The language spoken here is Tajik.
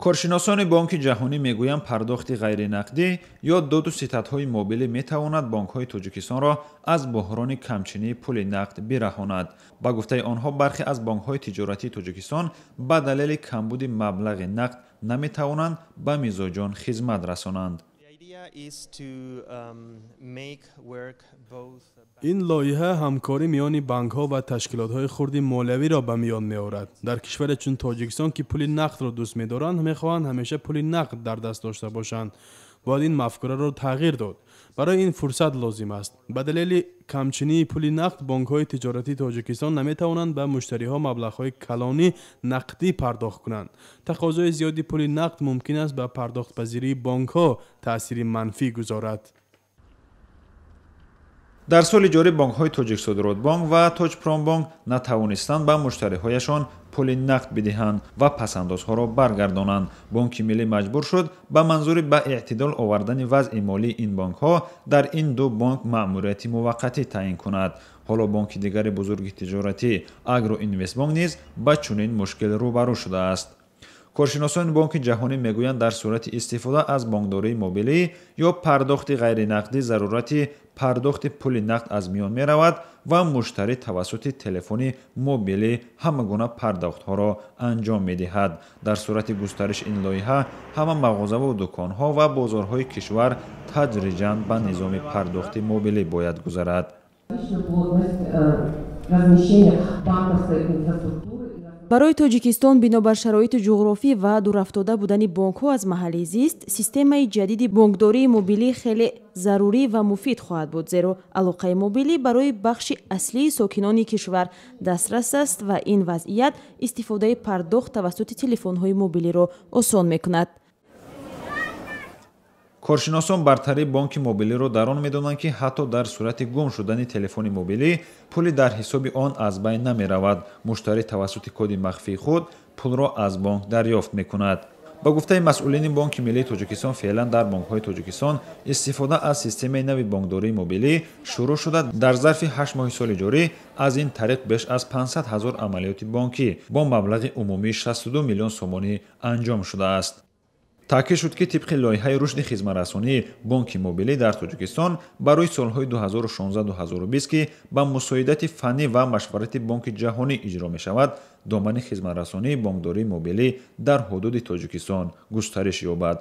коршиносони Бонки ҷаҳонӣ мегӯянд, пардохти ғайринақдӣ ё доду ситатҳои мобилӣ метавонад бонкҳои Тоҷикистонро аз буҳрони камчинии пули нақд бираҳонад. Ба гуфтаи онҳо, бархе аз бонкҳои тиҷоратии Тоҷикистон ба далели камбуди маблағи нақд наметавонанд ба мизоҷон хизмат расонанд. این لایحه همکاری میان بانک‌ها و تشکیلات‌های خرد مالیوی را به میان می‌آورد. در کشور چون تاجیکستان که پول نقد را دوست می‌دارند، می‌خواهند همیشه پول نقد در دست داشته باشند. باید این مفکوره را تغییر داد. برای این فرصت لازم است. به دلیل کمچینی پول نقد، بانک‌های تجارتی تاجیکستان نمی‌توانند به مشتری‌ها مبلغ‌های کلانی نقدی پرداخت کنند. تقاضای زیادی پول نقد ممکن است به پرداخت‌پذیری بانک‌ها تأثیر منفی گذارد. дар соли ҷорӣ бонкҳои Тоҷиксодиротбонк ва Тоҷпромбонк натавонистанд ба муштариҳояшон пули нақд бидиҳанд ва пасандозҳоро баргардонанд. Бонки миллӣ маҷбур шуд ба манзури ба эътидол овардани вазъи молии ин бонкҳо дар ин ду бонк маъмурияти муваққатӣ таъин кунад. ҳоло бонки дигари бузурги тиҷоратӣ Агроинвестбонк низ ба чунин мушкил рӯбарӯ шудааст. коршиносони Бонки ҷаҳонӣ мегӯянд, дар сурати истифода аз бонкдории мобилӣ ё пардохти ғайринақдӣ зарурати пардохти пули нақд аз миён меравад ва муштарӣ тавассути телефони мобилӣ ҳама гуна пардохтҳоро анҷом медиҳад. Дар сурати густариши ин лоиҳа, ҳама мағозаву дуконҳо ва бозорҳои кишвар тадриҷан ба низоми пардохти мобилӣ бояд гузарад. барои Тоҷикистон бинобар шароити ҷуғрофӣ ва дурафтода будани бонкҳо аз маҳалли зист, системаи ҷадиди бонкдории мобилӣ хеле зарурӣ ва муфид хоҳад буд, зеро алоқаи мобилӣ барои бахши аслии сокинони кишвар дастрас аст ва ин вазъият истифодаи пардохт тавассути телефонҳои мобилиро осон мекунад. коршиносон бартари бонки мобилиро дар он медонанд, ки ҳатто дар сурати гум шудани телефони мобилӣ пули дар ҳисоби он аз байн намеравад. Муштарӣ тавассути коди махфии худ пулро аз бонк дарёфт мекунад. ба гуфтаи масъулини Бонки миллии Тоҷикистон, феълан дар бонкҳои Тоҷикистон истифода аз системаи нави бонкдории мобилӣ шурӯъ шуда, дар зарфи 8 моҳи соли ҷорӣ аз ин тариқ беш аз 500 000 амалиёти бонкӣ бо маблағи умумии 62 миллион сомонӣ анҷом шудааст. таъкид шуд, ки тибқи лоиҳаи рушди хизматрасонии Бонки мобилӣ дар Тоҷикистон барои солҳои 2016-2020 ки ба мусоидати фанӣ ва машварати Бонки ҷаҳонӣ иҷро мешавад, домани хизматрасонии бонкдории мобилӣ дар ҳудуди Тоҷикистон густариш ёбад.